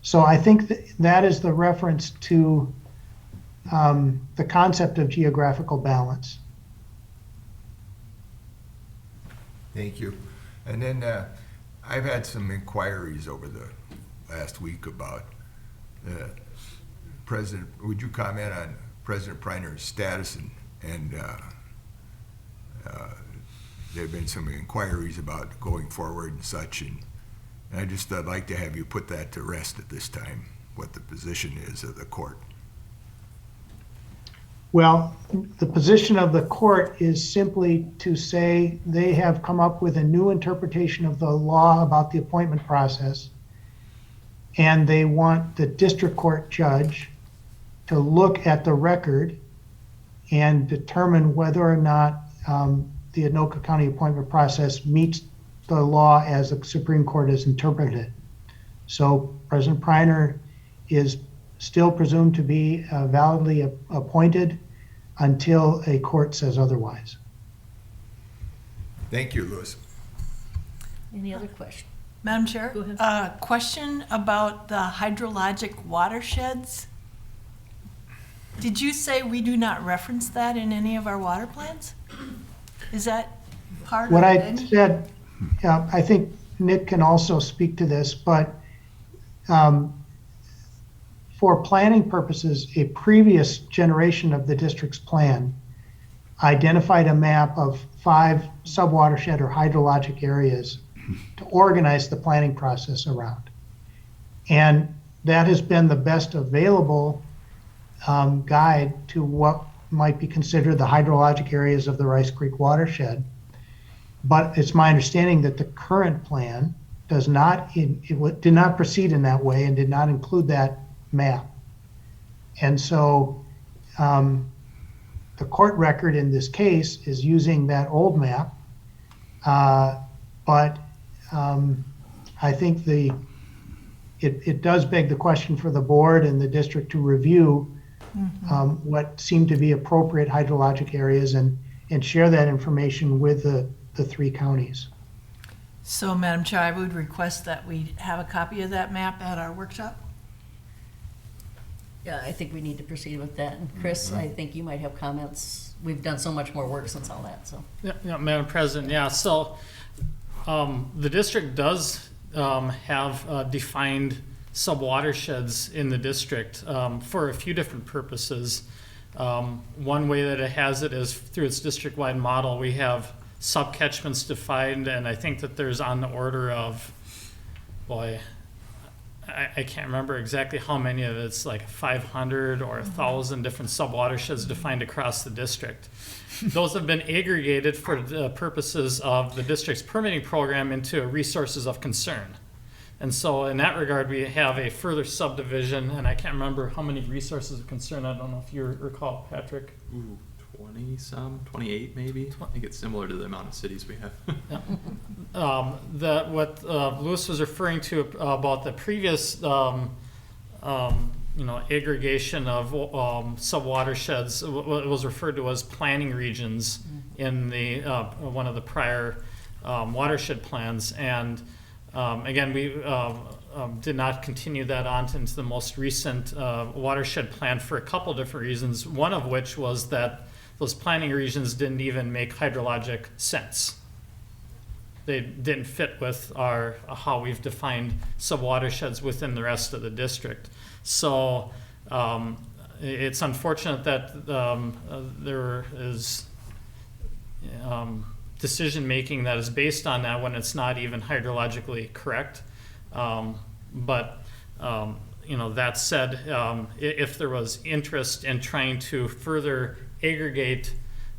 So I think that is the reference to the concept of geographical balance. Thank you. And then I've had some inquiries over the last week about President, would you comment on President Preiner's status and there have been some inquiries about going forward and such, and I just I'd like to have you put that to rest at this time, what the position is of the court. Well, the position of the court is simply to say they have come up with a new interpretation of the law about the appointment process, and they want the district court judge to look at the record and determine whether or not the Anoka County appointment process meets the law as the Supreme Court has interpreted it. So President Preiner is still presumed to be validly appointed until a court says otherwise. Thank you, Louis. Any other questions? Madam Chair? Go ahead. Question about the hydrologic watersheds. Did you say we do not reference that in any of our water plans? Is that part of What I any? said, I think Nick can also speak to this, but for planning purposes, a previous generation of the district's plan identified a map of 5 subwatershed or hydrologic areas to organize the planning process around. And that has been the best available guide to what might be considered the hydrologic areas of the Rice Creek watershed. But it's my understanding that the current plan does not, did not proceed in that way and did not include that map. And so the court record in this case is using that old map, but I think it does beg the question for the board and the district to review what seem to be appropriate hydrologic areas and share that information with the three counties. So, Madam Chair, I would request that we have a copy of that map at our workshop. Yeah, I think we need to proceed with that. And Chris, I think you might have comments. We've done so much more work since all that, so. Yeah, Madam President, yeah, so the district does have defined subwatersheds in the district for a few different purposes. One way that it has it is through its district-wide model. We have subcatchments defined, and I think that there's on the order of, boy, I can't remember exactly how many of it. It's like 500 or 1,000 different subwatersheds defined across the district. Those have been aggregated for the purposes of the district's permitting program into resources of concern. And so in that regard, we have a further subdivision, and I can't remember how many resources of concern. I don't know if you recall, Patrick. 28 maybe. I think it's similar to the amount of cities we have. What Lewis was referring to about the previous aggregation of subwatersheds, what was referred to as planning regions in the one of the prior watershed plans. And again, we did not continue that on into the most recent watershed plan for a couple different reasons, one of which was that those planning regions didn't even make hydrologic sense. They didn't fit with how we've defined subwatersheds within the rest of the district. So it's unfortunate that there is decision-making that is based on that when it's not even hydrologically correct. But that said, if there was interest in trying to further aggregate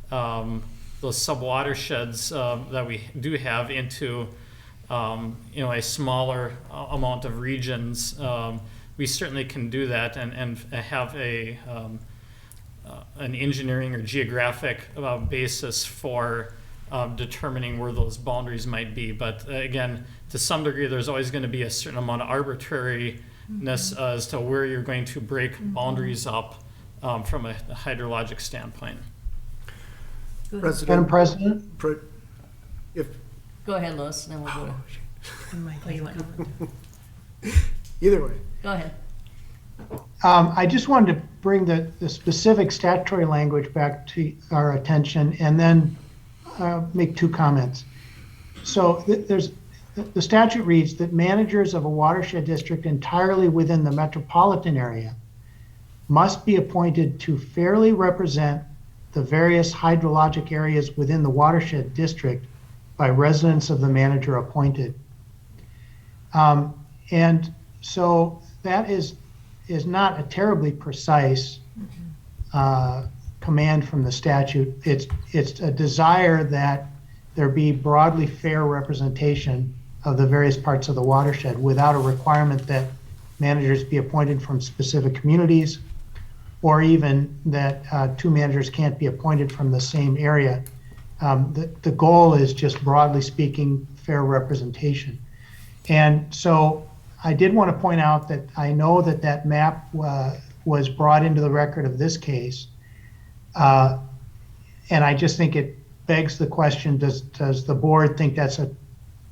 those subwatersheds that we do have into a smaller amount of regions, we certainly can do that and have an engineering or geographic basis for determining where those boundaries might be. But again, to some degree, there's always going to be a certain amount of arbitrariness as to where you're going to break boundaries up from a hydrologic standpoint. Madam President? If, Go ahead, Lois, and then we'll go to. either way. Go ahead. I just wanted to bring the specific statutory language back to our attention and then make two comments. So the statute reads that managers of a watershed district entirely within the metropolitan area must be appointed to fairly represent the various hydrologic areas within the watershed district by residents of the manager appointed. And so that is not a terribly precise command from the statute. It's a desire that there be broadly fair representation of the various parts of the watershed without a requirement that managers be appointed from specific communities, or even that two managers can't be appointed from the same area. The goal is just broadly speaking, fair representation. And so I did want to point out that I know that map was brought into the record of this case. And I just think it begs the question, does the board think that's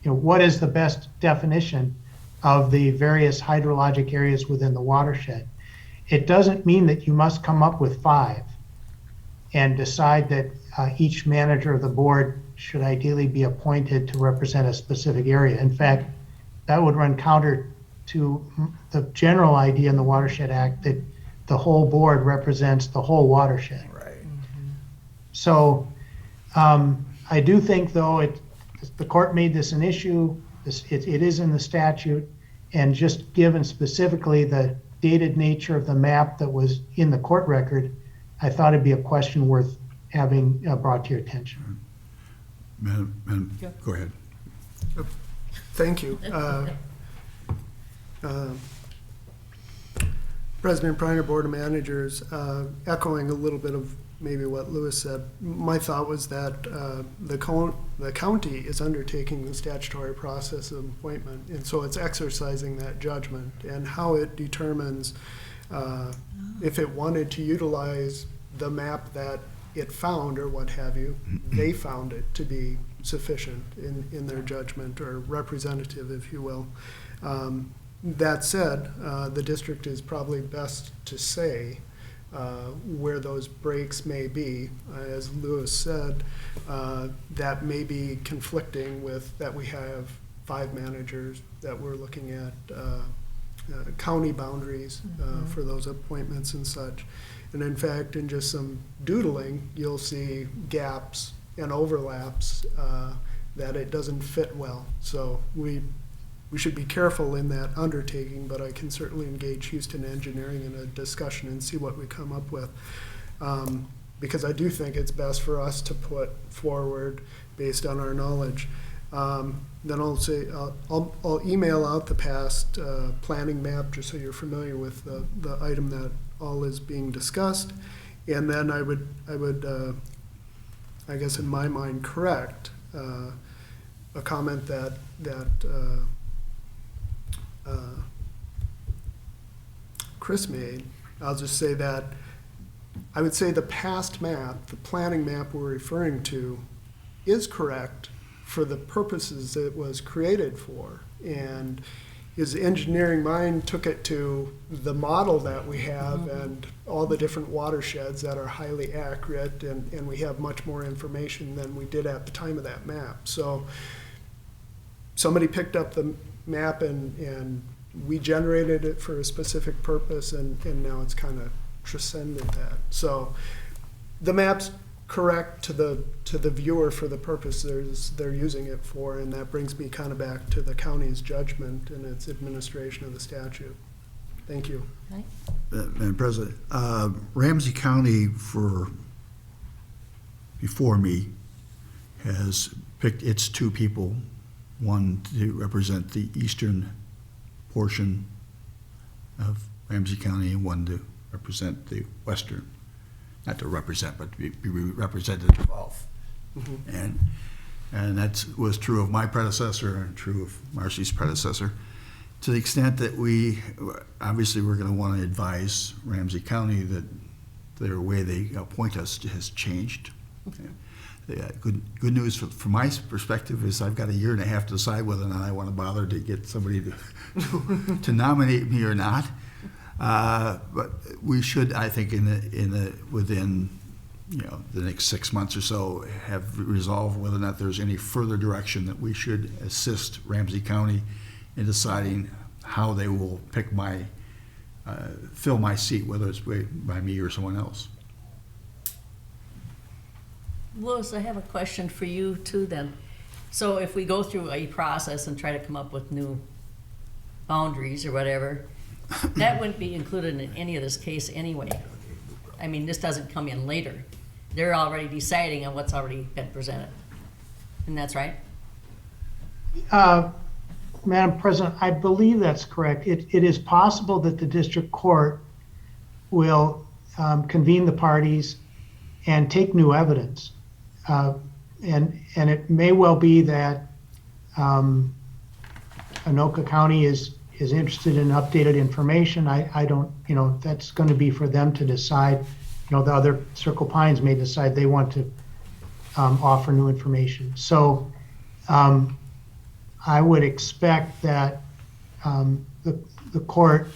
what is the best definition of the various hydrologic areas within the watershed? It doesn't mean that you must come up with 5 and decide that each manager of the board should ideally be appointed to represent a specific area. In fact, that would run counter to the general idea in the Watershed Act that the whole board represents the whole watershed. Right. So I do think, though, the court made this an issue. It is in the statute, and just given specifically the dated nature of the map that was in the court record, I thought it'd be a question worth having brought to your attention. Madam, go ahead. Thank you. President Priner, Board of Managers, echoing a little bit of maybe what Lewis said, my thought was that the county is undertaking the statutory process of appointment, and so it's exercising that judgment, and how it determines If it wanted to utilize the map that it found or what have you, they found it to be sufficient in their judgment, or representative, if you will. That said, the district is probably best to say where those breaks may be. As Lewis said, that may be conflicting with that we have 5 managers, that we're looking at county boundaries for those appointments and such. And in fact, in just some doodling, you'll see gaps and overlaps that it doesn't fit well. So we should be careful in that undertaking, but I can certainly engage Houston Engineering in a discussion and see what we come up with. Because I do think it's best for us to put forward based on our knowledge. Then I'll say, I'll email out the past planning map, just so you're familiar with the item that all is being discussed. And then I would I guess in my mind, correct a comment that Chris made. I'll just say that I would say the past map, the planning map we're referring to, is correct for the purposes it was created for. And his engineering mind took it to the model that we have and all the different watersheds that are highly accurate, and we have much more information than we did at the time of that map. So somebody picked up the map and we generated it for a specific purpose, and now it's kind of transcended that. So the map's correct to the viewer for the purpose they're using it for, and that brings me kind of back to the county's judgment and its administration of the statute. Thank you. Okay. Madam President, Ramsey County before me has picked its 2 people, one to represent the eastern portion of Ramsey County and one to represent the western. Not to represent, but to be representative of. And that was true of my predecessor and true of Marcy's predecessor. To the extent that obviously we're going to want to advise Ramsey County that their way they appoint us has changed. Good news from my perspective is I've got a year and a half to decide whether or not I want to bother to get somebody to nominate me or not. But we should, I think, within the next 6 months or so, have resolved whether or not there's any further direction that we should assist Ramsey County in deciding how they will pick fill my seat, whether it's by me or someone else. Louis, I have a question for you too then. So if we go through a process and try to come up with new boundaries or whatever, that wouldn't be included in any of this case anyway. I mean, this doesn't come in later. They're already deciding on what's already been presented. And that's right? Madam President, I believe that's correct. It is possible that the district court will convene the parties and take new evidence. And it may well be that Anoka County is interested in updated information. I don't, that's going to be for them to decide. The other Circle Pines may decide they want to offer new information. So I would expect that the court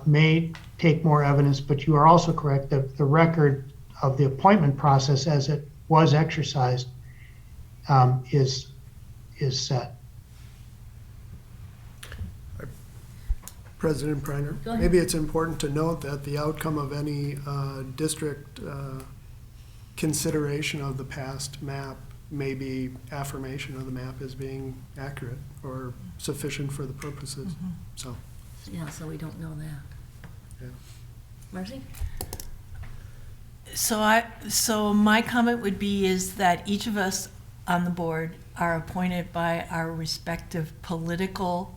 may take more evidence, but you are also correct that the record of the appointment process as it was exercised is set. President Preiner, maybe it's important to note that the outcome of any district consideration of the past map may be affirmation of the map as being accurate or sufficient for the purposes. So, Yeah, so we don't know that. yeah. Marcy? So my comment would be is that each of us on the board are appointed by our respective political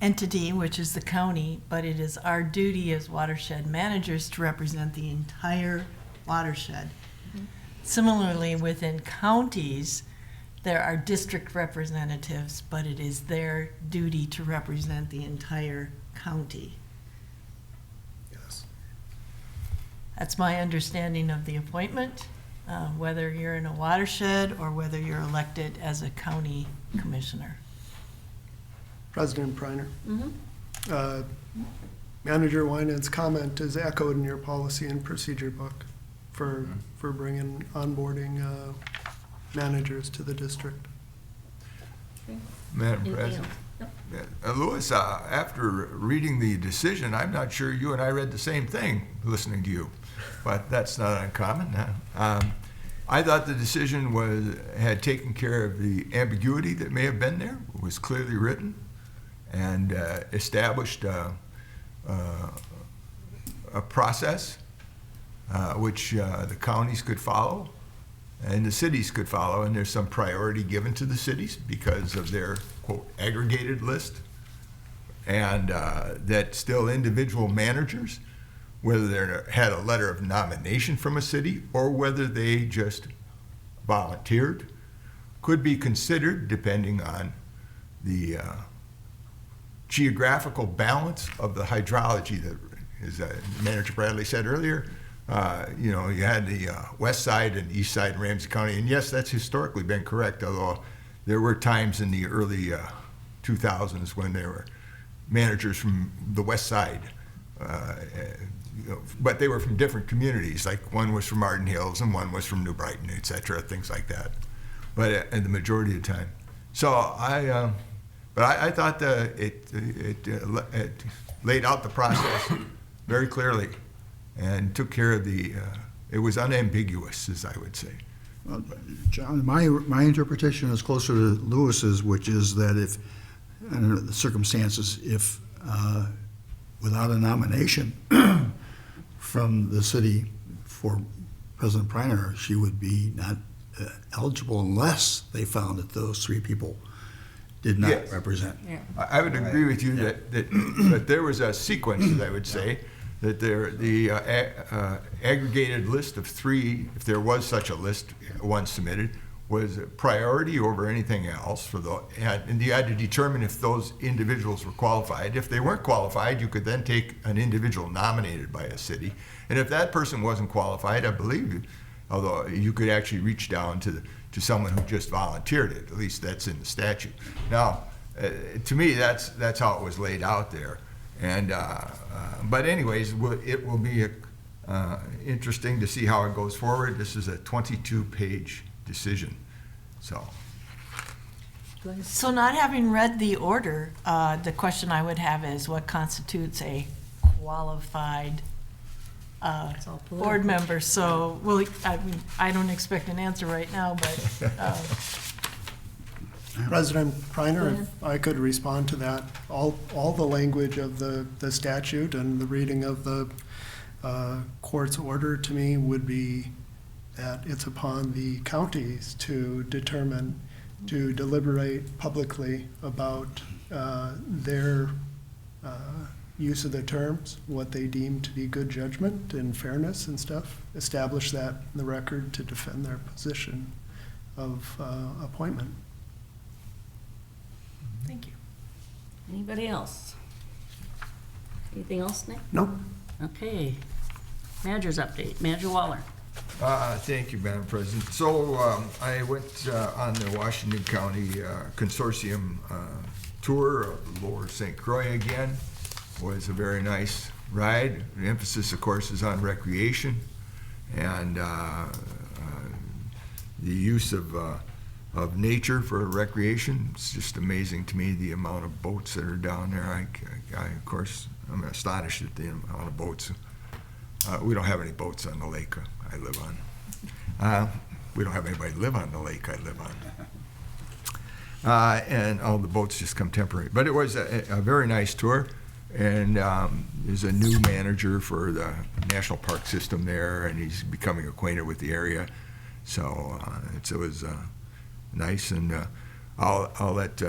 entity, which is the county, but it is our duty as watershed managers to represent the entire watershed. Similarly, within counties, there are district representatives, but it is their duty to represent the entire county. Yes. That's my understanding of the appointment, whether you're in a watershed or whether you're elected as a county commissioner. President Preiner. Manager Winans' comment is echoed in your policy and procedure book for bringing onboarding managers to the district. Madam Anything President. else? Louis, after reading the decision, I'm not sure you and I read the same thing, listening to you, but that's not uncommon. I thought the decision had taken care of the ambiguity that may have been there, was clearly written, and established a process which the counties could follow and the cities could follow, and there's some priority given to the cities because of their, quote, aggregated list, and that still individual managers, whether they had a letter of nomination from a city or whether they just volunteered, could be considered depending on the geographical balance of the hydrology that, as Manager Bradley said earlier, you know, you had the west side and east side in Ramsey County, and yes, that's historically been correct, although there were times in the early 2000s when there were managers from the west side, you know, but they were from different communities, like one was from Arden Hills and one was from New Brighton, et cetera, things like that, but and the majority of the time. So I thought it laid out the process very clearly and took care of it was unambiguous, as I would say. Well, John, my interpretation is closer to Lewis's, which is that if, under the circumstances, if without a nomination from the city for President Preiner, she would be not eligible unless they found that those three people did not Yes. represent. Yeah. I would agree with you that there was a sequence, as I would say, that the aggregated list of three, if there was such a list once submitted, was a priority over anything else and you had to determine if those individuals were qualified. If they weren't qualified, you could then take an individual nominated by a city. And if that person wasn't qualified, I believe, although you could actually reach down to someone who just volunteered it, at least that's in the statute. Now, to me, that's how it was laid out there. And but anyways, it will be interesting to see how it goes forward. This is a 22-page decision, so. So not having read the order, the question I would have is what constitutes a qualified It's all political. board member? So, well, I mean, I don't expect an answer right now, but President Go Preiner, ahead. if I could respond to that, all the language of the statute and the reading of the court's order to me would be that it's upon the counties to determine, to deliberate publicly about their use of the terms, what they deem to be good judgment and fairness and stuff, establish that in the record to defend their position of appointment. thank you. Anybody else? Anything else, Nick? Nope. Okay. Manager's update. Manager Waller. Thank you, Madam President. So I went on the Washington County Consortium tour of Lower St. Croix again. Was a very nice ride. The emphasis, of course, is on recreation and the use of nature for recreation. It's just amazing to me the amount of boats that are down there. I of course, I'm astonished at the amount of boats. We don't have any boats on the lake I live on. We don't have anybody live on the lake I live on. And all the boats just come temporary. But it was a very nice tour. And there's a new manager for the National Park System there, and he's becoming acquainted with the area. So it was nice, and I'll let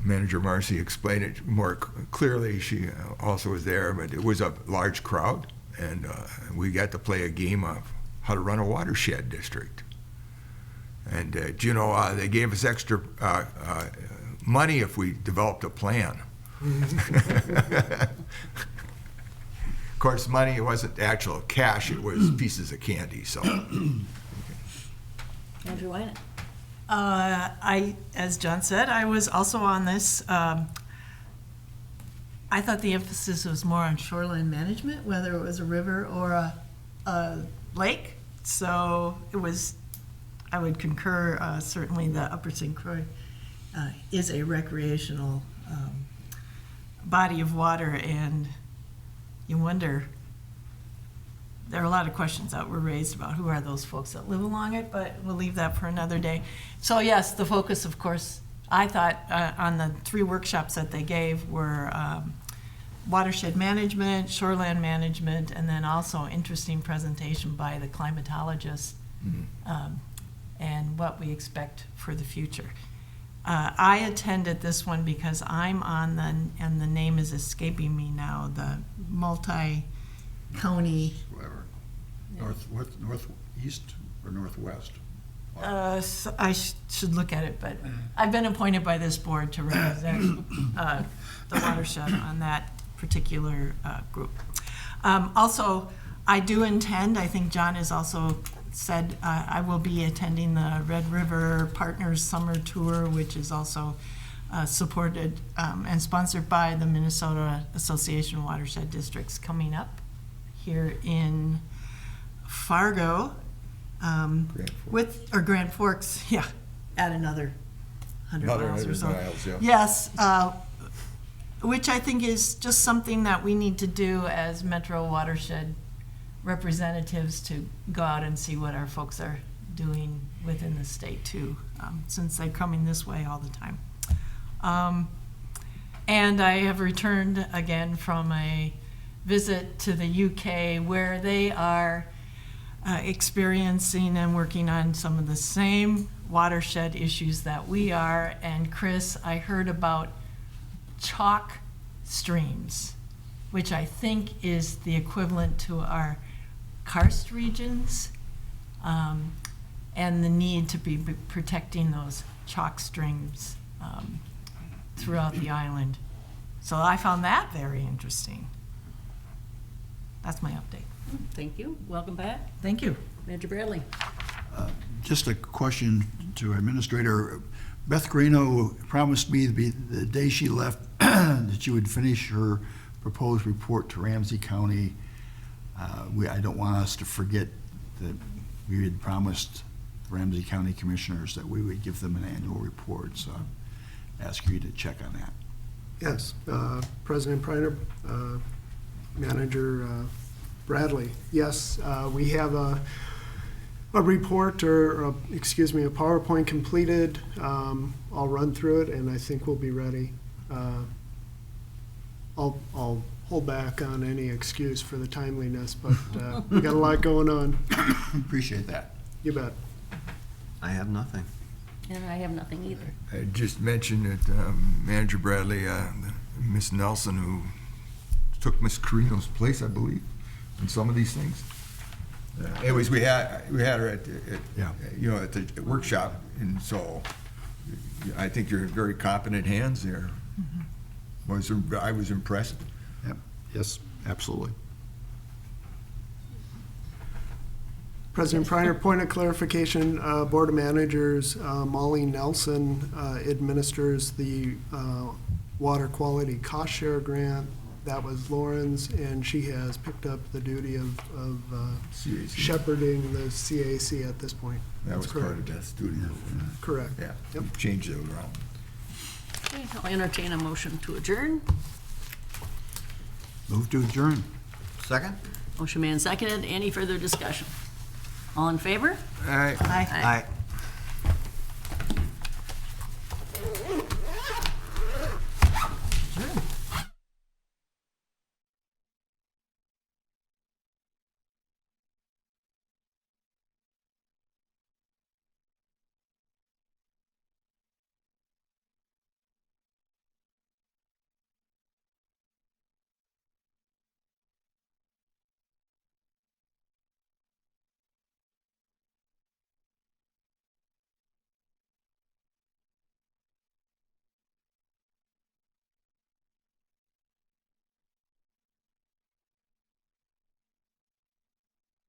Manager Marcy explain it more clearly. She also was there, but it was a large crowd, and we got to play a game of how to run a watershed district. And you know, they gave us extra money if we developed a plan. Of course, money wasn't actual cash, it was pieces of candy, so. Andrew Wynant. As John said, I was also on this. I thought the emphasis was more on shoreline management, whether it was a river or a lake. So it was, I would concur, certainly the Upper St. Croix is a recreational body of water, and you wonder, there are a lot of questions that were raised about who are those folks that live along it, but we'll leave that for another day. So yes, the focus, of course, I thought on the 3 workshops that they gave were watershed management, shoreland management, and then also interesting presentation by the climatologist and what we expect for the future. I attended this one because I'm on the, and the name is escaping me now, the multi-county. Whatever. Northeast or northwest? So I should look at it, but I've been appointed by this board to represent the watershed on that particular group. Also, I do intend, I think John has also said, I will be attending the Red River Partners Summer Tour, which is also supported and sponsored by the Minnesota Association of Watershed Districts, coming up here in Fargo, Grand Forks, yeah, add another 100 miles or so. Yeah. Yes, which I think is just something that we need to do as Metro Watershed representatives, to go out and see what our folks are doing within the state too, since they're coming this way all the time. And I have returned again from a visit to the UK, where they are experiencing and working on some of the same watershed issues that we are. And Chris, I heard about chalk streams, which I think is the equivalent to our karst regions, and the need to be protecting those chalk streams throughout the island. So I found that very interesting. That's my update. Thank you. Welcome back. Thank you. Manager Bradley. Just a question to Administrator. Beth Grano promised me the day she left that she would finish her proposed report to Ramsey County. I don't want us to forget that we had promised Ramsey County Commissioners that we would give them an annual report, so I ask you to check on that. Yes, President Preiner, Manager Bradley. Yes, we have a report, or a PowerPoint completed. I'll run through it, and I think we'll be ready. I'll hold back on any excuse for the timeliness, but we got a lot going on. Appreciate that. You bet. I have nothing. And I have nothing either. I just mentioned that Manager Bradley, Miss Nelson, who took Miss Carino's place, I believe, in some of these things. Anyways, we had her at the workshop, and so I think you're in very competent hands there. I was impressed. Yep. Yes, absolutely. President Preiner, point of clarification, Board of Managers, Molly Nelson administers the water quality cost share grant. That was Lauren's, and she has picked up the duty of CAC. shepherding the CAC at this point. That was That's part correct. of that studio. Correct. Yeah, Yep. changed it around. Okay, I'll entertain a motion to adjourn. Move to adjourn. Second? Motion made and seconded. Any further discussion? All in favor? All right. Aye. Aye.